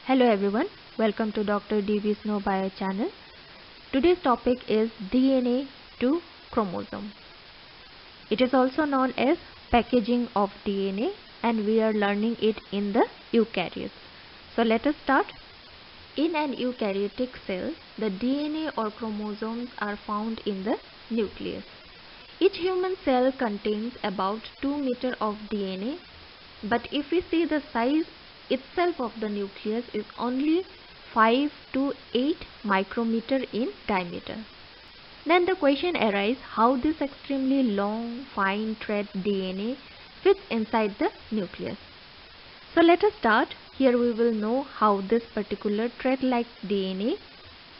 Hello everyone, welcome to Dr. D.V. Snow Bio channel. Today's topic is DNA to chromosome. It is also known as packaging of DNA and we are learning it in the eukaryotes. So let us start. In an eukaryotic cell, the DNA or chromosomes are found in the nucleus. Each human cell contains about 2 meters of DNA, but if we see the size itself of the nucleus is only 5 to 8 micrometer in diameter. Then the question arises how this extremely long fine thread DNA fits inside the nucleus. So let us start. Here we will know how this particular thread-like DNA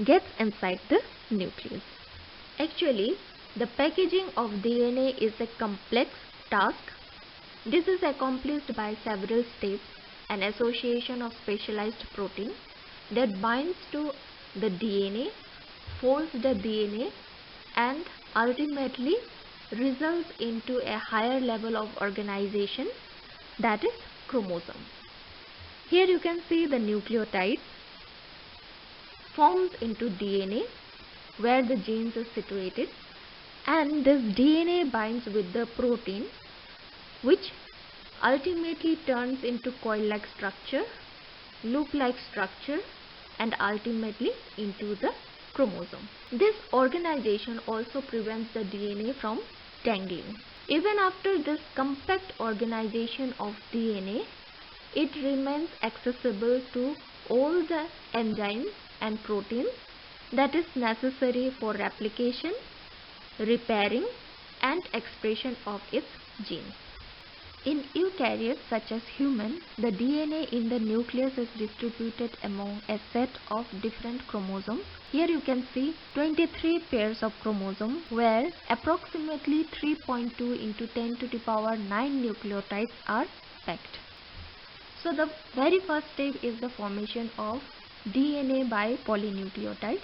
gets inside the nucleus. Actually, the packaging of DNA is a complex task. This is accomplished by several steps. An association of specialized protein that binds to the DNA, folds the DNA and ultimately results into a higher level of organization, that is chromosome. Here you can see the nucleotide forms into DNA where the genes are situated, and this DNA binds with the protein which ultimately turns into coil-like structure, loop-like structure and ultimately into the chromosome. This organization also prevents the DNA from tangling. Even after this compact organization of DNA, it remains accessible to all the enzymes and proteins that is necessary for replication, repairing and expression of its genes. In eukaryotes such as human, the DNA in the nucleus is distributed among a set of different chromosomes. Here you can see 23 pairs of chromosomes where approximately 3.2 into 10 to the power 9 nucleotides are packed. So the very first step is the formation of DNA by polynucleotide.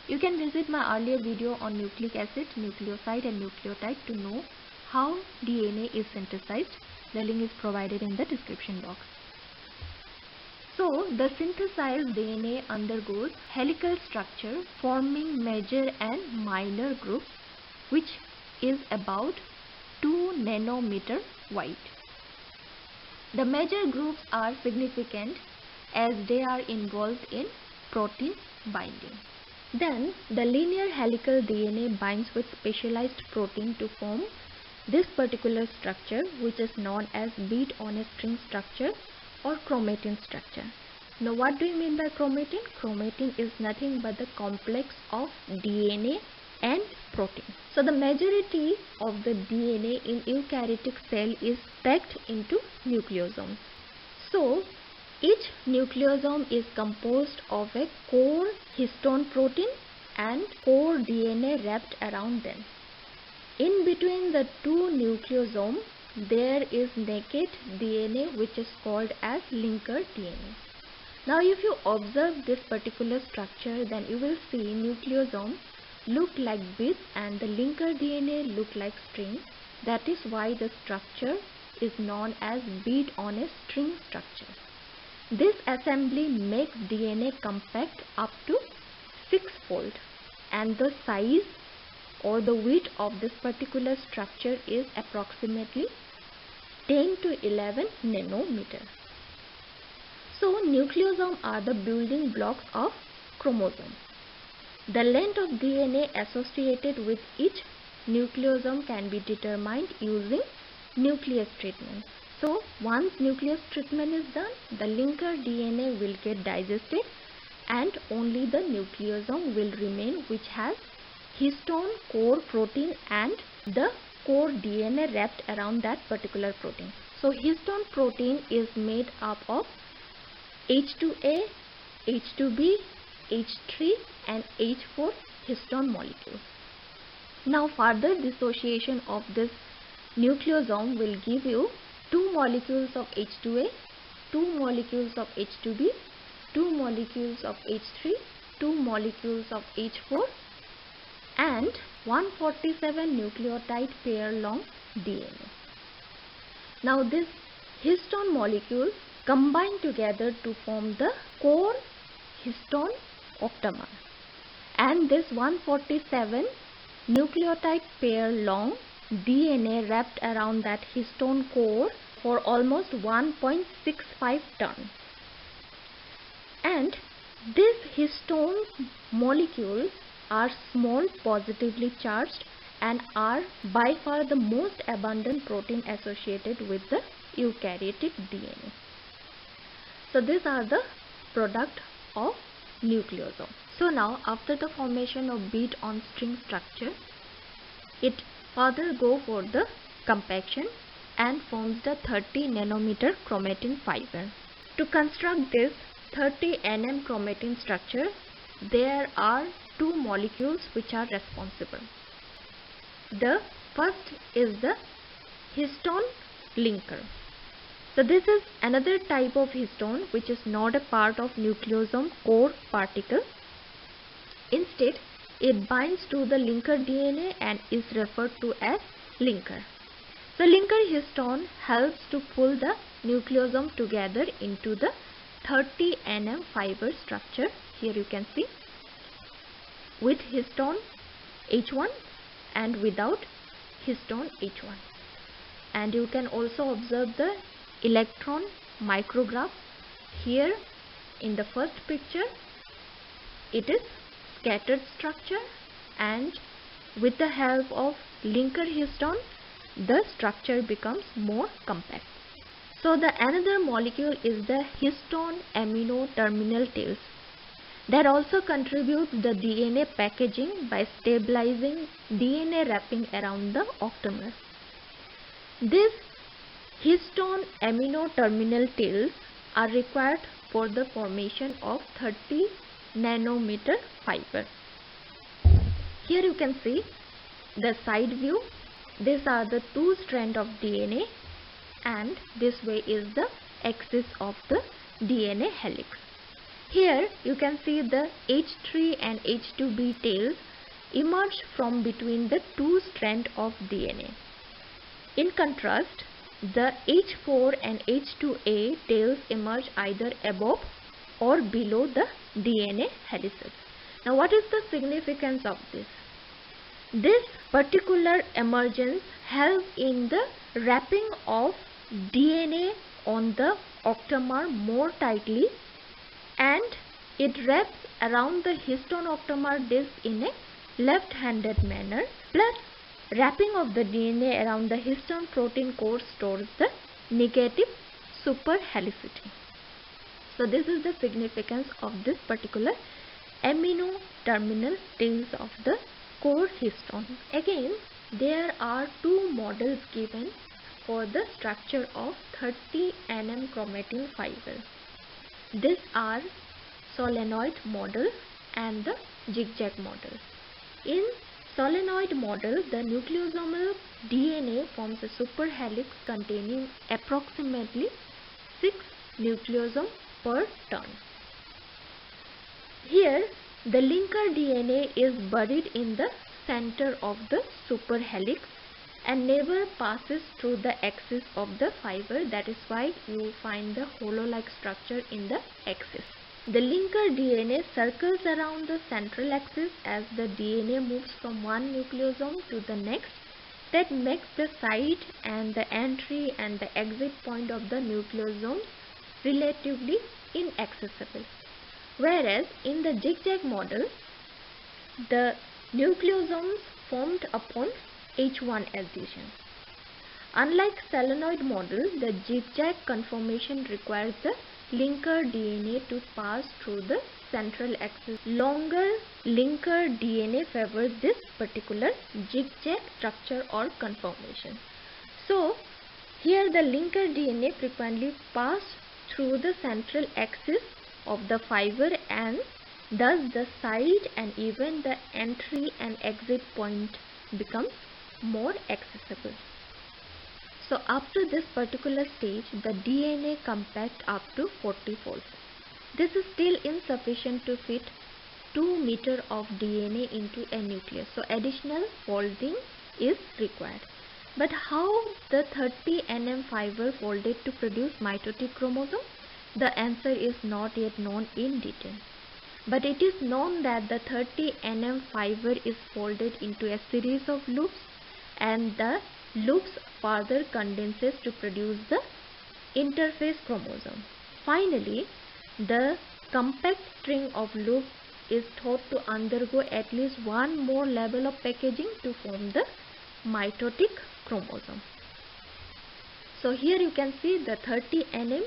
You can visit my earlier video on nucleic acid, nucleoside and nucleotide to know how DNA is synthesized. The link is provided in the description box. So the synthesized DNA undergoes helical structure forming major and minor groups which is about 2 nanometer wide. The major groups are significant as they are involved in protein binding. Then the linear helical DNA binds with specialized protein to form this particular structure which is known as bead on a string structure or chromatin structure. Now what do you mean by chromatin? Chromatin is nothing but the complex of DNA and protein. So the majority of the DNA in eukaryotic cell is packed into nucleosomes. So each nucleosome is composed of a core histone protein and core DNA wrapped around them. In between the two nucleosomes, there is naked DNA which is called as linker DNA. Now if you observe this particular structure, then you will see nucleosome look like beads and the linker DNA look like string. That is why the structure is known as bead on a string structure. This assembly makes DNA compact up to 6-fold and the size or the width of this particular structure is approximately 10 to 11 nanometer. So nucleosomes are the building blocks of chromosomes. The length of DNA associated with each nucleosome can be determined using nucleus treatment. So once nucleus treatment is done, the linker DNA will get digested and only the nucleosome will remain which has histone core protein and the core DNA wrapped around that particular protein. So histone protein is made up of H2A, H2B, H3 and H4 histone molecules. Now further dissociation of this nucleosome will give you 2 molecules of H2A, 2 molecules of H2B, 2 molecules of H3, 2 molecules of H4 and 147 nucleotide pair long DNA. Now this histone molecules combine together to form the core histone octamer. And this 147 nucleotide pair long DNA wrapped around that histone core for almost 1.65 tons. And these histone molecules are small, positively charged, and are by far the most abundant protein associated with the eukaryotic DNA. So these are the product of nucleosome. So now after the formation of bead on string structure, it further go for the compaction and forms the 30 nanometer chromatin fiber. To construct this 30 nm chromatin structure, there are two molecules which are responsible. The first is the histone linker. So this is another type of histone which is not a part of nucleosome core particle. Instead, it binds to the linker DNA and is referred to as linker. So linker histone helps to pull the nucleosome together into the 30 nm fiber structure. Here you can see with histone H1 and without histone H1. And you can also observe the electron micrograph. Here in the first picture, it is scattered structure, and with the help of linker histone, the structure becomes more compact. So the another molecule is the histone amino terminal tails that also contributes the DNA packaging by stabilizing DNA wrapping around the octamer. This histone amino terminal tails are required for the formation of 30 nanometer fiber. Here you can see the side view. These are the two strands of DNA, and this way is the axis of the DNA helix. Here you can see the H3 and H2B tails emerge from between the two strands of DNA. In contrast, the H4 and H2A tails emerge either above or below the DNA helices. Now what is the significance of this? This particular emergence helps in the wrapping of DNA on the octamer more tightly, and it wraps around the histone octamer disc in a left-handed manner, plus wrapping of the DNA around the histone protein core stores the negative superhelicity. So this is the significance of this particular amino terminal tails of the core histone. Again, there are two models given for the structure of 30 nm chromatin fiber. These are solenoid model and the zigzag model. In solenoid model, the nucleosomal DNA forms a superhelix containing approximately 6 nucleosomes per turn. Here, the linker DNA is buried in the center of the superhelix and never passes through the axis of the fiber. That is why you find the hollow-like structure in the axis. The linker DNA circles around the central axis as the DNA moves from one nucleosome to the next. That makes the site and the entry and the exit point of the nucleosome relatively inaccessible. Whereas in the zigzag model, the nucleosomes formed upon H1 addition. Unlike solenoid model, the zigzag conformation requires the linker DNA to pass through the central axis. Longer linker DNA favors this particular zigzag structure or conformation. So here the linker DNA frequently pass through the central axis of the fiber, and thus the side and even the entry and exit point becomes more accessible. So after this particular stage, the DNA compact up to 40 folds. This is still insufficient to fit 2 meters of DNA into a nucleus. So additional folding is required. But how the 30 nm fiber folded to produce mitotic chromosome? The answer is not yet known in detail. But it is known that the 30 nm fiber is folded into a series of loops, and the loops further condenses to produce the interphase chromosome. Finally, the compact string of loops is thought to undergo at least one more level of packaging to form the mitotic chromosome. So here you can see the 30 nm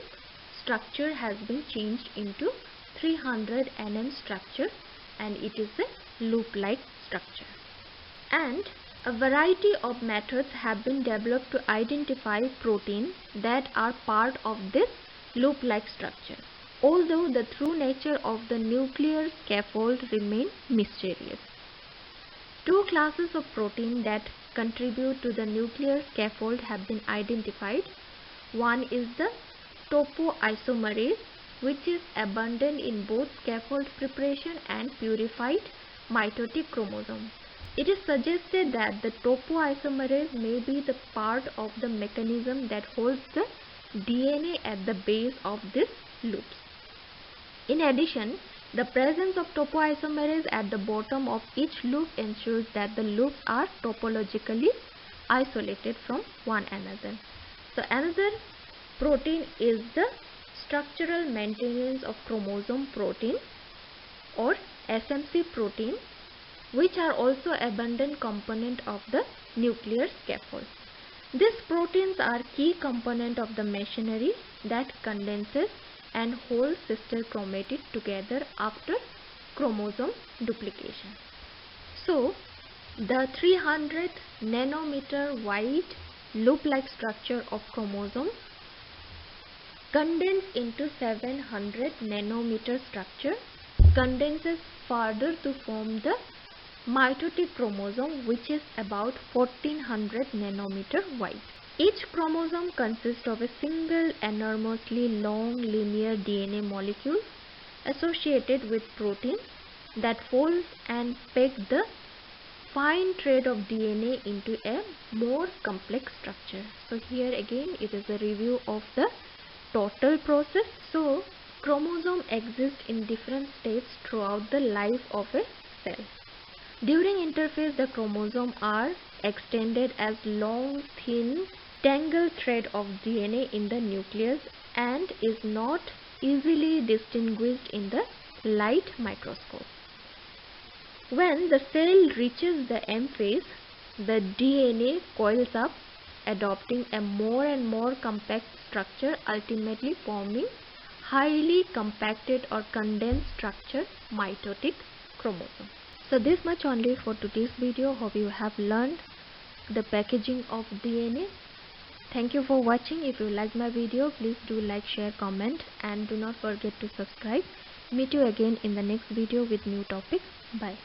structure has been changed into 300 nm structure, and it is a loop-like structure. And a variety of methods have been developed to identify proteins that are part of this loop-like structure, although the true nature of the nuclear scaffold remains mysterious. Two classes of protein that contribute to the nuclear scaffold have been identified. One is the topoisomerase, which is abundant in both scaffold preparation and purified mitotic chromosome. It is suggested that the topoisomerase may be the part of the mechanism that holds the DNA at the base of these loops. In addition, the presence of topoisomerase at the bottom of each loop ensures that the loops are topologically isolated from one another. So another protein is the structural maintenance of chromosome protein, or SMC protein, which are also abundant component of the nuclear scaffold. These proteins are key component of the machinery that condenses and holds sister chromatids together after chromosome duplication. So, the 300 nanometer wide loop-like structure of chromosome condensed into 700 nanometer structure condenses further to form the mitotic chromosome, which is about 1400 nanometer wide. Each chromosome consists of a single enormously long linear DNA molecule associated with protein that folds and pegs the fine thread of DNA into a more complex structure. So here again it is a review of the total process. So chromosome exists in different states throughout the life of a cell. During interphase, the chromosomes are extended as long, thin, tangled thread of DNA in the nucleus and is not easily distinguished in the light microscope. When the cell reaches the M phase, the DNA coils up, adopting a more and more compact structure, ultimately forming highly compacted or condensed structure mitotic chromosome. So this much only for today's video. Hope you have learned the packaging of DNA. Thank you for watching. If you like my video, please do like, share, comment, and do not forget to subscribe. Meet you again in the next video with new topics. Bye.